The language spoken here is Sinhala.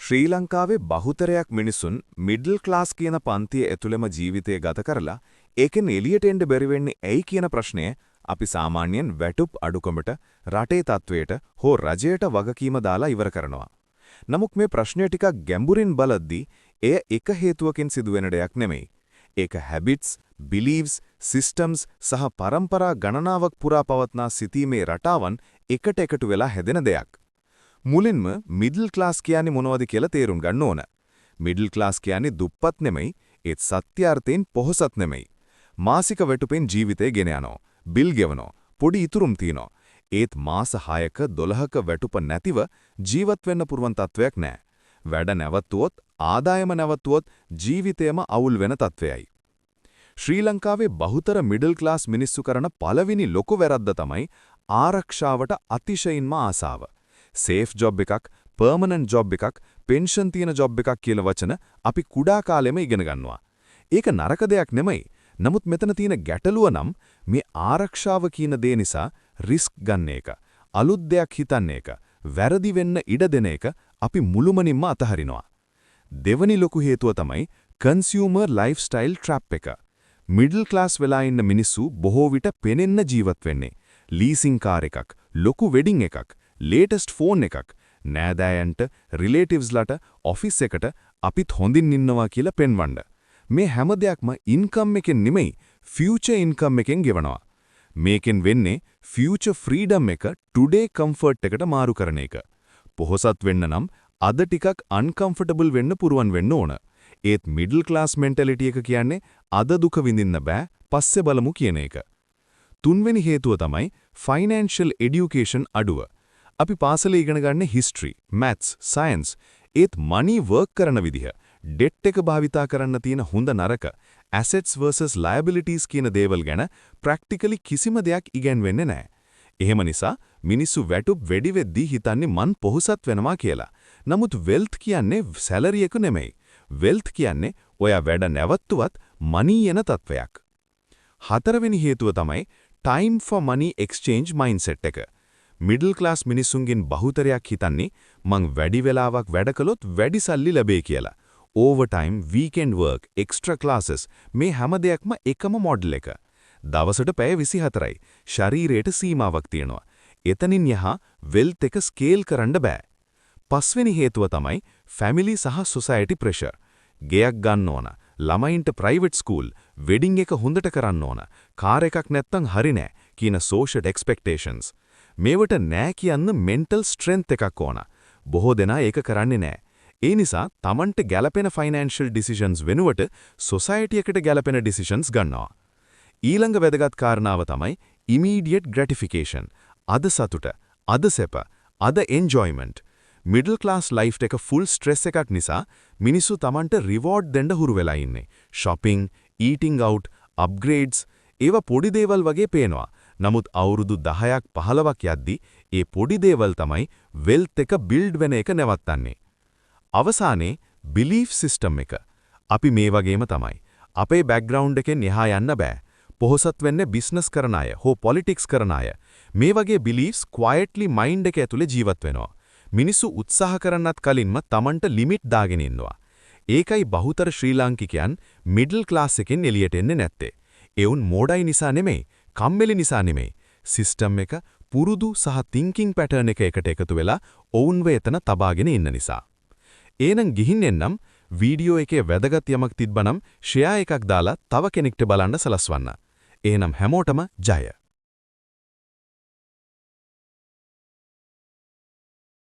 ශ්‍රී ලංකාවේ බහුතරයක් මිනිසුන් මිඩල් ක්ලාස් කියන පන්තිය ඇතුළෙම ජීවිතය ගත කරලා ඒකෙන් එළියට එන්න බැරි වෙන්නේ ඇයි කියන ප්‍රශ්නය අපි සාමාන්‍යයෙන් වැටුප් අඩුකමට රටේ තත්වයට හෝ රජයට වගකීම දාලා ඉවර කරනවා. නමුත් මේ ප්‍රශ්නය ටිකක් ගැඹුරින් බලද්දී එය එක හේතුවකින් සිදුවෙන දෙයක් නෙමෙයි. ඒක හැබිට්ස්, බිලීව්ස්, සිස්ටම්ස් සහ පරම්පරා ගණනාවක් පුරා පවත්නා සිතීමේ රටාවන් එකට එකතු වෙලා හැදෙන දෙයක්. මුලින්ම මිඩල් ක්ලාස් කියන්නේ මොනවද කියලා තේරුම් ගන්න ඕන. මිඩල් ක්ලාස් කියන්නේ දුප්පත් නෙමෙයි, ඒත් සත්‍යාර්ථයෙන් පොහොසත් නෙමෙයි. මාසික වැටුපෙන් ජීවිතේ ගෙන යනවා, බිල් ගෙවනවා, පොඩි ඉතුරුම් තියනවා. ඒත් මාස 6ක 12ක වැටුප නැතිව ජීවත් වෙන්න පුරුවන් තත්වයක් නැහැ. වැඩ නැවතුවොත්, ආදායම නැවතුවොත් ජීවිතේම අවුල් වෙන තත්වයයි. ශ්‍රී ලංකාවේ බහුතර මිඩල් ක්ලාස් මිනිස්සු කරන පළවෙනි ලොකු වැරද්ද තමයි ආරක්ෂාවට අතිශයින්ම ආසාව. සේෆ් ජොබ් එකක්, පර්මනන්ට් ජොබ් එකක්, පෙන්ෂන් තියෙන ජොබ් එකක් කියලා වචන අපි කුඩා කාලෙම ඉගෙන ගන්නවා. ඒක නරක දෙයක් නෙමෙයි. නමුත් මෙතන තියෙන ගැටලුව නම් මේ ආරක්ෂාව කියන දේ නිසා රිස්ක් ගන්න එක, අලුත් දෙයක් හිතන්න එක, වැරදි වෙන්න ඉඩ දෙන එක අපි මුළුමනින්ම අතහරිනවා. දෙවනි ලොකු හේතුව තමයි කන්සියුමර් ලයිෆ්ස්ටයිල් ට්‍රැප් එක. මිඩල් ක්ලාස් වෙලා ඉන්න මිනිස්සු බොහෝ විට පෙනෙන්න ජීවත් වෙන්නේ. ලීසින් කාර් එකක්, ලොකු වෙඩින් එකක්, ලේටස්ට් ෆෝන් එකක්, නෑදෑයන්ට, රිලේටිව්ස්ලට, ඔෆිස් එකට අපිත් හොඳින් ඉන්නවා කියලා පෙන්වන්න. මේ හැම දෙයක්ම ඉන්කම් එකෙන් නෙමෙයි, ෆියුචර් ඉන්කම් එකෙන් ගෙවනවා. මේකෙන් වෙන්නේ ෆියුචර් ෆ්‍රීඩම් එක ටුඩේ කම්ෆර්ට් එකට මාරු කරන එක. පොහොසත් වෙන්න නම් අද ටිකක් අන්කම්ෆර්ටබල් වෙන්න පුරුවන් වෙන්න ඕන. ඒත් මිඩල් ක්ලාස් මෙන්ටැලිටි එක කියන්නේ අද දුක විඳින්න බෑ, පස්සේ බලමු කියන එක. තුන්වෙනි හේතුව තමයි ෆයිනෑන්ෂල් එඩියුකේෂන් අඩුව. අපි පාසලේ ඉගෙන ගන්න හිස්ටරි, මැත්ස්, සයන්ස්, ඒත් මනි වර්ක් කරන විදිහ, ඩෙට් එක භාවිතා කරන්න තියෙන හොඳ නරක, ඇසෙට්ස් වර්සස් ලයබිලිටීස් කියන දේවල් ගැන ප්‍රැක්ටිකලි කිසිම දෙයක් ඉගෙනවෙන්නේ නැහැ. එහෙම නිසා මිනිස්සු වැටුප් වැඩි වෙද්දී හිතන්නේ මන් පොහොසත් වෙනවා කියලා. නමුත් වෙල්ත් කියන්නේ සැලරි එක නෙමෙයි. වෙල්ත් කියන්නේ ඔයා වැඩ නැවතුවත් මනි එන තත්වයක්. හතරවෙනි හේතුව තමයි time for money exchange mindset එක. මිඩල් ක්ලාස් මිනිස්සුන්ගෙන් බහුතරයක් හිතන්නේ මං වැඩි වෙලාවක් වැඩ කළොත් වැඩි සල්ලි ලැබේ කියලා. Overtime, weekend work, extra classes මේ හැම දෙයක්ම එකම මොඩල් එක. දවසට පැය 24යි. ශරීරයට සීමාවක් තියෙනවා. එතනින් යහා වෙල්ත් එක ස්කේල් කරන්න බෑ. පස්වෙනි හේතුව තමයි ෆැමිලි සහ සොසයිටි ප්‍රෙෂර්. ගෙයක් ගන්න ඕන, ළමයින්ට ප්‍රයිවට් ස්කූල්, වෙඩින් එක හොඳට කරන්න ඕන, කාර් එකක් නැත්තම් හරි නෑ කියන සෝෂල් එක්ස්පෙක්ටේෂන්ස්. මේවට නෑ කියන්න මෙන්ටල් ස්ට්‍රෙන්ත් එකක් ඕන. බොහෝ දෙනා ඒක කරන්නේ නෑ. ඒ නිසා තමන්ට ගැලපෙන ෆයිනෑන්ෂල් ඩිසිෂන්ස් වෙනුවට සොසයිටි එකට ගැලපෙන ඩිසිෂන්ස් ගන්නවා. ඊළඟ වැදගත් කාරණාව තමයි ඉමීඩියට් ග්‍රැටිෆිකේෂන්. අද සතුට, අද සැප, අද එන්ජොයිමන්ට්. මිඩල් ක්ලාස් ලයිෆ් එක ෆුල් ස්ට්‍රෙස් එකක් නිසා මිනිස්සු තමන්ට රිවෝඩ් දෙන්න හුරු වෙලා ඉන්නේ. shopping, eating out, upgrades ඒවා පොඩි දේවල් වගේ පේනවා. නමුත් අවුරුදු 10ක් 15ක් යද්දී ඒ පොඩි දේවල් තමයි වෙල්ත් එක බිල්ඩ් වෙන එක නැවත්තන්නේ. අවසානයේ බිලීෆ් සිස්ටම් එක. අපි මේ වගේම තමයි. අපේ බෑග්ග්‍රවුන්ඩ් එකෙන් එහා යන්න බෑ. පොහොසත් වෙන්නේ බිස්නස් කරන අය, හෝ පොලිටික්ස් කරන අය. මේ වගේ බිලීෆ්ස් ක්වයට්ලි මයින්ඩ් එක ඇතුලේ ජීවත් වෙනවා. මිනිස්සු උත්සාහ කරන්නත් කලින්ම Tamanට ලිමිට් දාගෙන ඉන්නවා. ඒකයි බහුතර ශ්‍රී ලාංකිකයන් මිඩල් ක්ලාස් එකෙන් එළියට එන්නේ නැත්තේ. ඒවුන් මෝඩයි නිසා නෙමෙයි, කම්මැලි නිසා නෙමෙයි. සිස්ටම් එක, පුරුදු සහ තින්කින් පැටර්න් එක එකට එකතු වෙලා ඔවුන්ව එතන තබාගෙන ඉන්න නිසා. එහෙනම් ගිහින් එන්නම් වීඩියෝ එකේ වැදගත් යමක් තිබ්බනම් ෂෙයා එකක් දාලා තව කෙනෙක්ට බලන්න සලස්වන්න. එහෙනම් හැමෝටම ජය.